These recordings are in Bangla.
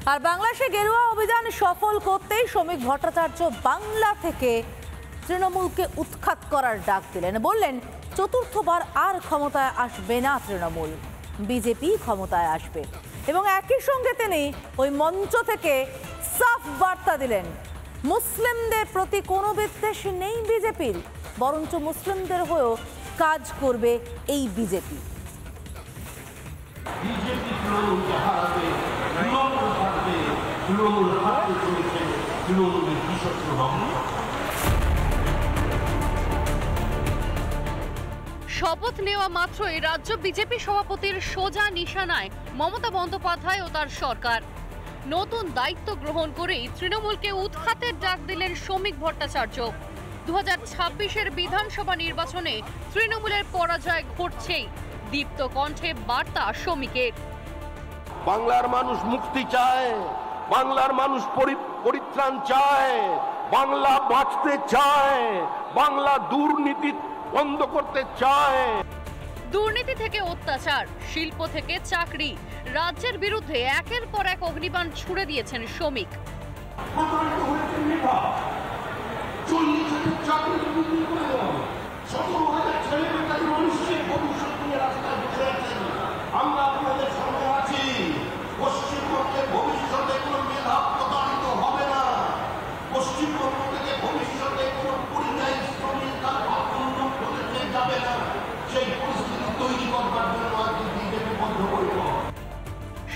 আর বাংলাদেশে গেরুয়া অভিযান সফল করতেই শ্রমিক ভট্টাচার্য বাংলা থেকে তৃণমূলকে উৎখাত করার ডাক দিলেন। বললেন, চতুর্থবার আর ক্ষমতায় আসবে না তৃণমূল, বিজেপি ক্ষমতায় আসবে। এবং একই সঙ্গে তিনি ওই মঞ্চ থেকে সাফ বার্তা দিলেন, মুসলিমদের প্রতি কোনো বিদ্বেষ নেই বিজেপির, বরঞ্চ মুসলিমদের হয়েও কাজ করবে এই বিজেপি। শপথ নেওয়া মাত্রই রাজ্য বিজেপি সভাপতির সোজা নিশানায় মমতা বন্দ্যোপাধ্যায় ও তার সরকার। নতুন দায়িত্ব গ্রহণ করেই তৃণমূলকে উৎখাতের ডাক দিলেন শ্রমিক ভট্টাচার্য। 2026-এর বিধানসভা নির্বাচনে তৃণমূলের পরাজয় ঘটছেই, দীপ্ত কণ্ঠে বার্তা শ্রমিকের। বাংলার মানুষ মুক্তি চায়, বাংলার মানুষ পরিত্রাণ চায়, বাংলা বাঁচতে চায়, বাংলা দুর্নীতি বন্ধ করতে চায়। দুর্নীতি থেকে অত্যাচার, শিল্প থেকে চাকরি, রাজ্যের বিরুদ্ধে একের পর এক অগ্নিবাণ ছুড়ে দিয়েছেন শ্রমিক।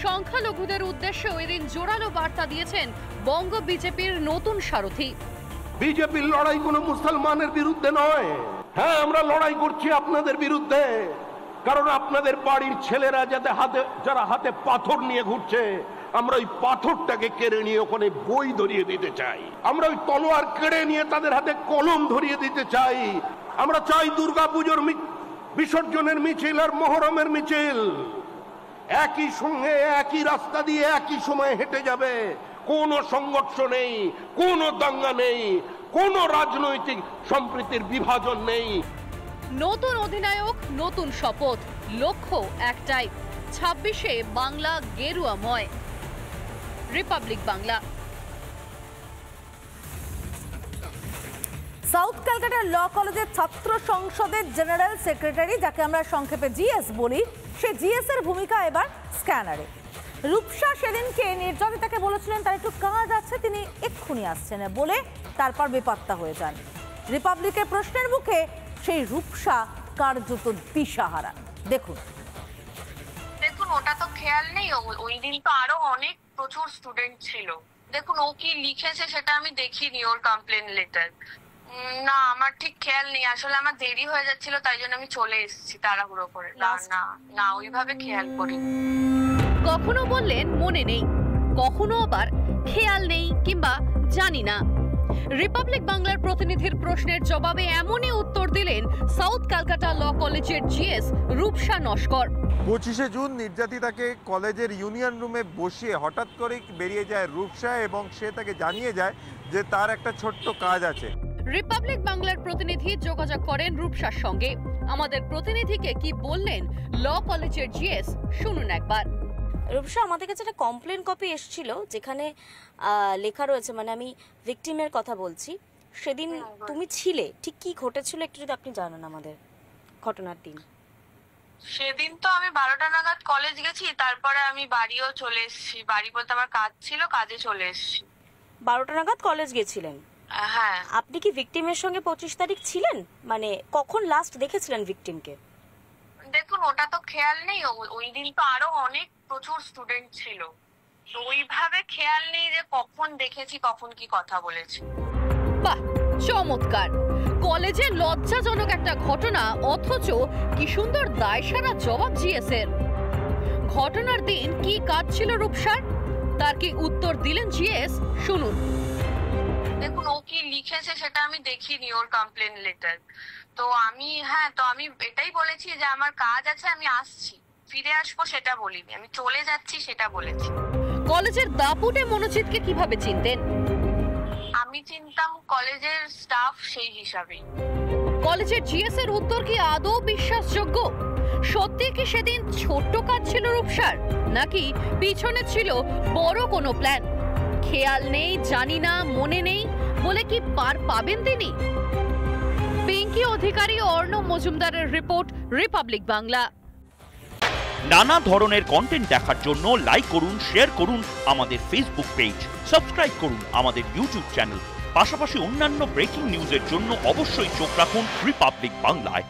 সংখ্যালঘুদের উদ্দেশ্যে এদিন জোরালো বার্তা দিয়েছেন বঙ্গ বিজেপির নতুন সারথি। বিজেপির লড়াই কোনো মুসলমানের বিরুদ্ধে নয়। হ্যাঁ, আমরা লড়াই করছি আপনাদের বিরুদ্ধে, কারণ আপনাদের বাড়ির ছেলেরা যারা হাতে পাথর নিয়ে ঘুরছে, আমরা ওই পাথরটাকে কেড়ে নিয়ে ওখানে বই ধরিয়ে দিতে চাই। আমরা ওই তলোয়ার কেড়ে নিয়ে তাদের হাতে কলম ধরিয়ে দিতে চাই। আমরা চাই দুর্গাপুজোর বিসর্জনের মিছিল আর মহরমের মিছিল একই সঙ্গে একই রাস্তা দিয়ে একই সময় হেঁটে যাবে। কোনো সংঘর্ষ নেই, কোনো দাঙ্গা নেই, কোনো রাজনৈতিক সম্প্রীতির বিভাজন নেই। নতুন অধিনায়ক, নতুন শপথ, লক্ষ্য একটাই, 26-এ বাংলা গেরুয়াময়। রিপাবলিক বাংলা। সাউথ ক্যালকাটা ল কলেজের ছাত্র সংসদের জেনারেল সেক্রেটারি, যাকে আমরা সংক্ষেপে জিএস বলি, সে জিএস এর ভূমিকা এবার স্ক্যানারে। রূপসা সেদিনকে নির্যাতিতাকে বলেছিলেন তার একটু কাজ আছে, তিনি এক্ষুনি আসছেন বলে তারপর বেপাত্তা হয়ে যান। রিপাবলিকের প্রশ্নের মুখে সেই রূপসা কার্যত দিশাহারা। দেখুন, ওটা তো খেয়াল নেই, ওই দিন তো আরো অনেক প্রচুর স্টুডেন্ট ছিল। দেখুন, ও কি লিখেছে সেটা আমি দেখিনি, ওর কমপ্লেন লেটার। না, আমার ঠিক খেয়াল নেই, আসলে আমার দেরি হয়ে যাচ্ছিল, তাই জন্য আমি চলে এসেছি তাড়াহুড়ো করে। না ওইভাবে খেয়াল করি। কখনো বললেন মনে নেই, কখনো আবার খেয়াল নেই কিংবা জানি না। রিপাবলিক বাংলার প্রতিনিধির প্রশ্নের জবাবে এমনই উত্তর দিলেন সাউথ ক্যালকাটা ল কলেজের জিএস রূপসা নস্কর। 25শে জুন নির্যাতিতাকে কলেজের ইউনিয়ন রুমে বসিয়ে হঠাৎ করেই বেরিয়ে যায় রূপসা এবং সে তাকে জানিয়ে যায় যে তার একটা ছোট্ট কাজ আছে। রিপাবলিক বাংলার প্রতিনিধি যোগাযোগ করেন রূপসার সঙ্গে। আমাদের প্রতিনিধিকে কি বললেন ল কলেজের জিএস, শুনুন একবার। রূপসা, আমাদের কাছে একটা কমপ্লেন কপি এসেছিল যেখানে লেখা রয়েছে, মানে আমি ভিকটিমের কথা বলছি, সেদিন তুমি ছিলে, ঠিক কি ঘটেছিল একটু যদি আপনি জানান আমাদের ঘটনার দিন। সেদিন তো আমি 12টা নাগাদ কলেজ গেছি, তারপরে আমি বাড়িও চলে এসেছি। বাড়ি বলতে আমার কাজ ছিল, কাজে চলে এসেছি। 12টা নাগাদ কলেজ গেছিলেন? হ্যাঁ। আপনি কি ভিকটিমের সঙ্গে 25 তারিখ ছিলেন? মানে কখন লাস্ট দেখেছিলেন ভিকটিমকে? দেখুন, ওটা তো খেয়াল নেই, ওই দিন তো আরো অনেক প্রচুর স্টুডেন্ট ছিল, তো ওইভাবে খেয়াল নেই যে কখন দেখেছি, কখন কি কথা বলেছি। বাহ, চমৎকার। কলেজে লজ্জাজনক একটা ঘটনা, অথচ কি সুন্দর দায়সারা জবাব জিএস এর। ঘটনার দিন কি কাজ ছিল রূপসার, তার কি উত্তর দিলেন জিএস, শুনুন। দেখুন, ও কি লিখেছে সেটা আমি দেখিনি, ওর কমপ্লেন লেটার। তো আমি এটাই বলেছি যে আমার কাজ আছে, আমি আসছি, ফিরে আসবো সেটা বলিনি, আমি চলে যাচ্ছি সেটা বলেছি। কলেজের দাপুটে মনোজিৎকে কিভাবে চিনতেন? আমি চিনতাম কলেজের স্টাফ সেই হিসাবে। কলেজের জিএস এর উত্তর কি আদৌ বিশ্বাসযোগ্য? সত্যি কি সেদিন ছোট্ট কাজ ছিল রূপসার, নাকি পিছনে ছিল বড় কোনো প্ল্যান? খেয়াল নেই, জানি না, মনে নেই বলে কি পার পাবেন তিনি? পিঙ্কি অধিকারী, অর্ণব মজুমদারের রিপোর্ট, রিপাবলিক বাংলা। নানা ধরনের কন্টেন্ট দেখার জন্য লাইক করুন, শেয়ার করুন আমাদের ফেসবুক পেজ, সাবস্ক্রাইব করুন আমাদের ইউটিউব চ্যানেল। পাশাপাশি অন্যান্য ব্রেকিং নিউজের জন্য অবশ্যই চোখ রাখুন রিপাবলিক বাংলায়।